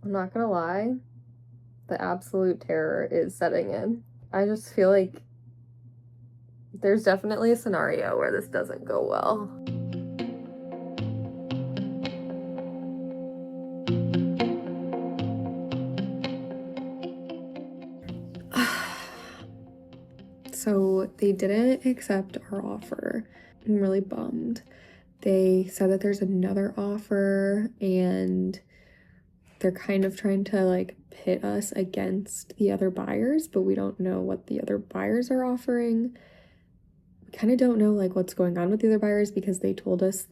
I'm not gonna lie, the absolute terror is setting in. I just feel like there's definitely a scenario where this doesn't go well. So they didn't accept our offer. I'm really bummed. They said that there's another offer and they're kind of trying to like pit us against the other buyers, but we don't know what the other buyers are offering. We kind of don't know like what's going on with the other buyers because they told us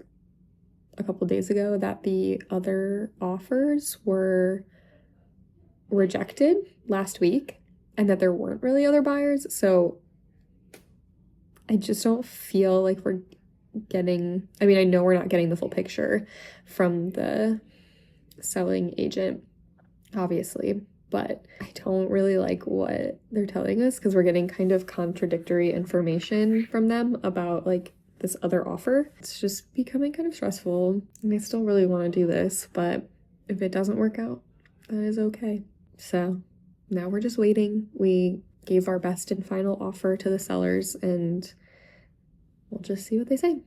a couple days ago that the other offers were rejected last week and that there weren't really other buyers. So I just don't feel like we're getting, I mean, I know we're not getting the full picture from the selling agent, obviously, but I don't really like what they're telling us because we're getting kind of contradictory information from them about like this other offer. It's just becoming kind of stressful, and I still really want to do this, but if it doesn't work out, that is okay. So now we're just waiting. We gave our best and final offer to the sellers, and we'll just see what they say.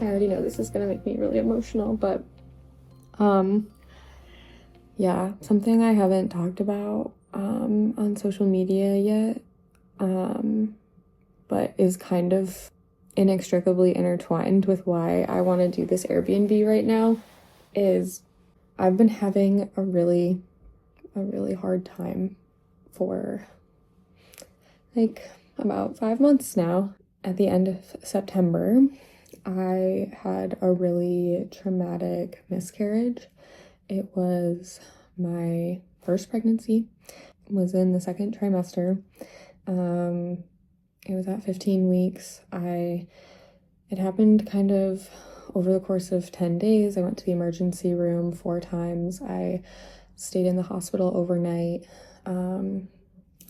I already know this is gonna make me really emotional, but yeah, something I haven't talked about on social media yet, but is kind of inextricably intertwined with why I want to do this Airbnb right now, is I've been having a really hard time for like about 5 months now. At the end of September, I had a really traumatic miscarriage. It was my first pregnancy. It was in the second trimester. It was at 15 weeks. It happened kind of over the course of 10 days. I went to the emergency room 4 times. I stayed in the hospital overnight,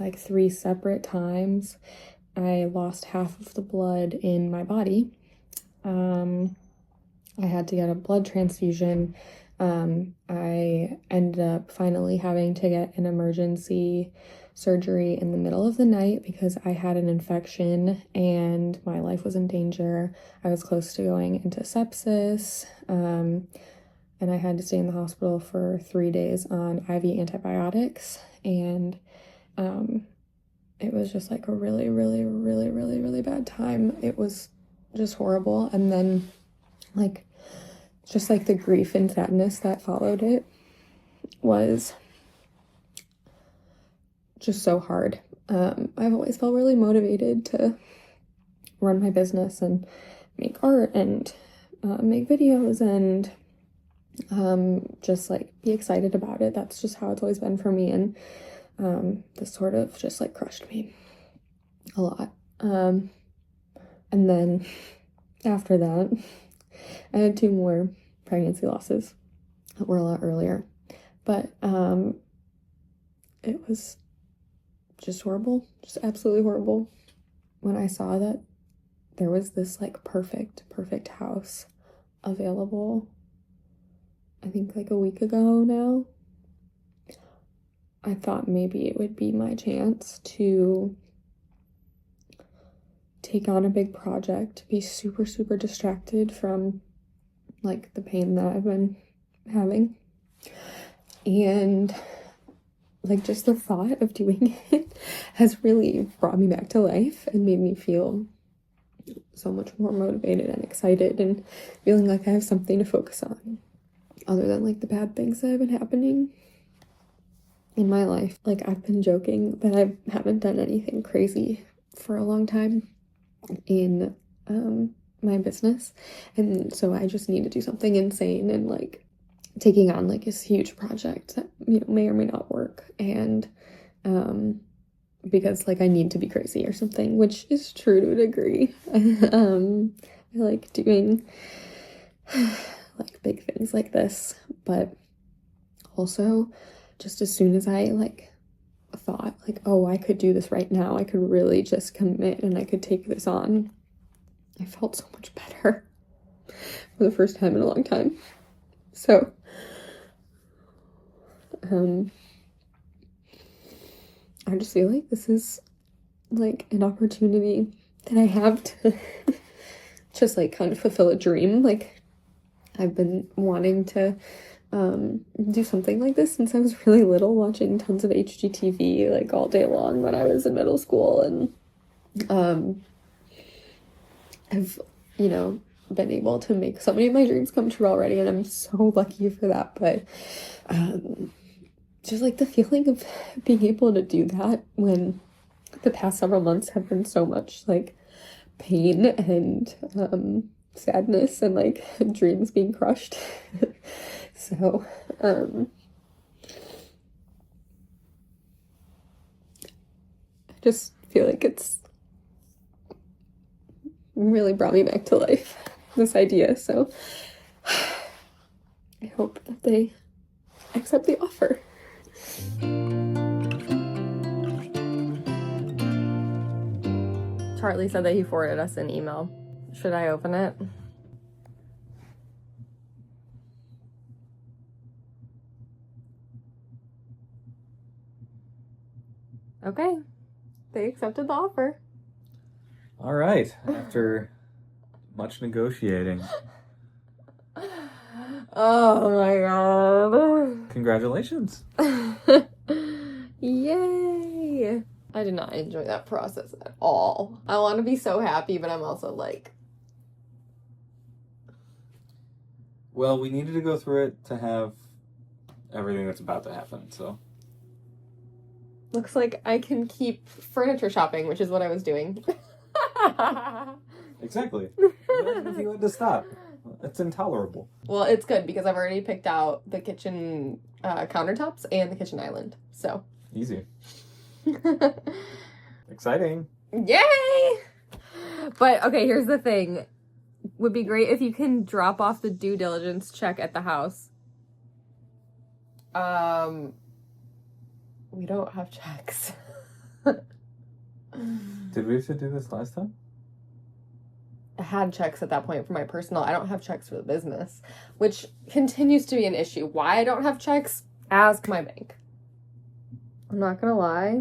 like 3 separate times. I lost half of the blood in my body. I had to get a blood transfusion. I ended up finally having to get an emergency surgery in the middle of the night because I had an infection and my life was in danger. I was close to going into sepsis, and I had to stay in the hospital for 3 days on IV antibiotics, and it was just like a really bad time. It was just horrible. And then like just like the grief and sadness that followed it was just so hard. I've always felt really motivated to run my business and make art and make videos and just like be excited about it. That's just how it's always been for me, and this sort of just like crushed me a lot. And then after that, I had 2 more pregnancy losses that were a lot earlier, but it was just horrible, just absolutely horrible. When I saw that there was this like perfect house available, I think like a week ago now, I thought maybe it would be my chance to take on a big project, be super distracted from like the pain that I've been having, and like just the thought of doing it has really brought me back to life and made me feel so much more motivated and excited and feeling like I have something to focus on other than like the bad things that have been happening in my life. Like, I've been joking that I haven't done anything crazy for a long time in my business, and so I just need to do something insane and like taking on like this huge project that, you know, may or may not work, and because like I need to be crazy or something, which is true to a degree. I like doing like big things like this, but also just as soon as I like thought like, oh, I could do this right now, I could really just commit and I could take this on, I felt so much better. for the first time in a long time. So, I just feel like this is like an opportunity that I have to just like kind of fulfill a dream. Like, I've been wanting to do something like this since I was really little, watching tons of HGTV like all day long when I was in middle school, and I've, you know, been able to make so many of my dreams come true already, and I'm so lucky for that. But just like the feeling of being able to do that when the past several months have been so much like pain and sadness and like dreams being crushed. So I just feel like it's really brought me back to life, this idea. So I hope that they accept the offer. Charlie said that he forwarded us an email. Should I open it? Okay. They accepted the offer. All right. After much negotiating. Oh my god. Congratulations. Yay. I did not enjoy that process at all. I want to be so happy, but I'm also like... Well, we needed to go through it to have everything that's about to happen, so... Looks like I can keep furniture shopping, which is what I was doing. Exactly. Imagine if you had to stop. It's intolerable. Well, it's good because I've already picked out the kitchen countertops and the kitchen island, so... Easy. Exciting. Yay! But, okay, here's the thing. Would be great if you can drop off the due diligence check at the house. We don't have checks. Did we have to do this last time? I had checks at that point for my personal. I don't have checks for the business, which continues to be an issue. Why I don't have checks? Ask my bank. I'm not gonna lie.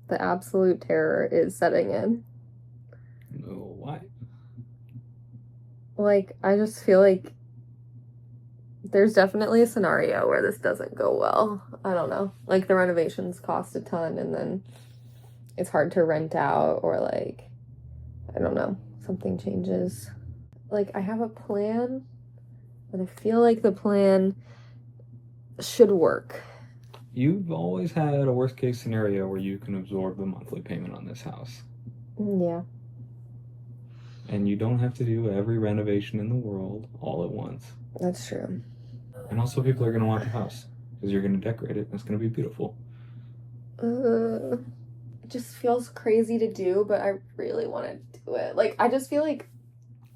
The absolute terror is setting in. No, why? Like, I just feel like there's definitely a scenario where this doesn't go well. I don't know. Like, the renovations cost a ton, and then it's hard to rent out, or like, I don't know, something changes. Like, I have a plan, and I feel like the plan should work. You've always had a worst case scenario where you can absorb the monthly payment on this house. Yeah. And you don't have to do every renovation in the world all at once. That's true. And also people are going to want the house because you're going to decorate it and it's going to be beautiful. It just feels crazy to do, but I really want to do it. Like, I just feel like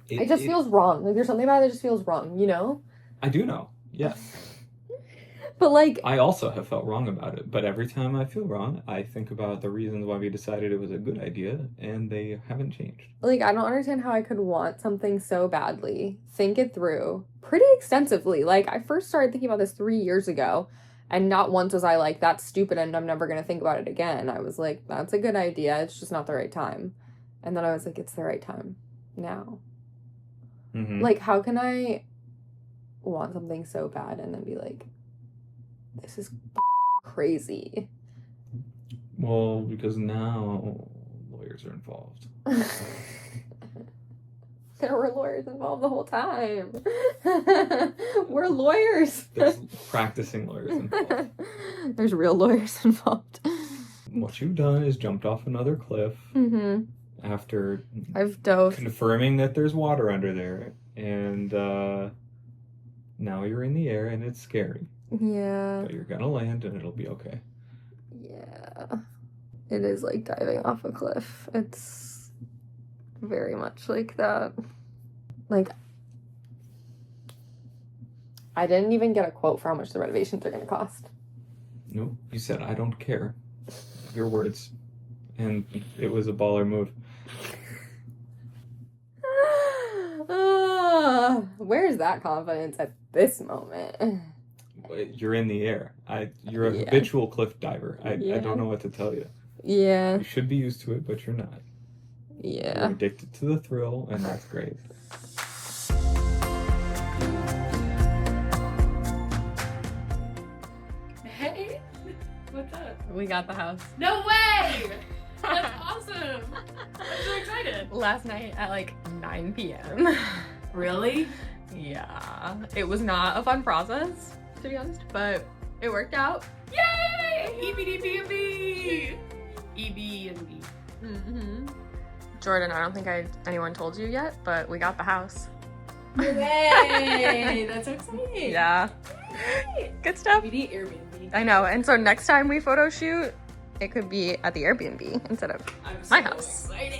it just feels wrong. Like, there's something about it that just feels wrong, you know? I do know, yes. But, like... I also have felt wrong about it, but every time I feel wrong, I think about the reasons why we decided it was a good idea, and they haven't changed. Like, I don't understand how I could want something so badly, think it through pretty extensively. Like, I first started thinking about this 3 years ago, and not once was I like, that's stupid and I'm never going to think about it again. I was like, that's a good idea, it's just not the right time. And then I was like, it's the right time now. Mm-hmm. Like, how can I want something so bad and then be like, this is crazy? Well, because now lawyers are involved. There were lawyers involved the whole time. We're lawyers. There's practicing lawyers involved. There's real lawyers involved. What you've done is jumped off another cliff after I've dove. Confirming that there's water under there, and now you're in the air and it's scary. Yeah. But you're gonna land and it'll be okay. Yeah. It is like diving off a cliff. It's very much like that. Like, I didn't even get a quote for how much the renovations are going to cost. Nope. You said, I don't care. Your words. And it was a baller move. Where's that confidence at this moment? You're in the air. You're a Yeah. habitual cliff diver. I Yeah. don't know what to tell you. Yeah. You should be used to it, but you're not. You're Yeah. addicted to the thrill, and that's great. Hey, what's up? We got the house. No way! That's awesome! I'm so excited. Last night at like 9 p.m. Really? Yeah. It was not a fun process, to be honest, but it worked out. Yay! EBDB! EB&B. Mm-hmm. Jordan, I don't think anyone told you yet, but we got the house. Yay! That's so exciting. Yeah. Yay! Good stuff. EBD Airbnb. I know. And so next time we photo shoot, it could be at the Airbnb instead of I'm my so house. excited.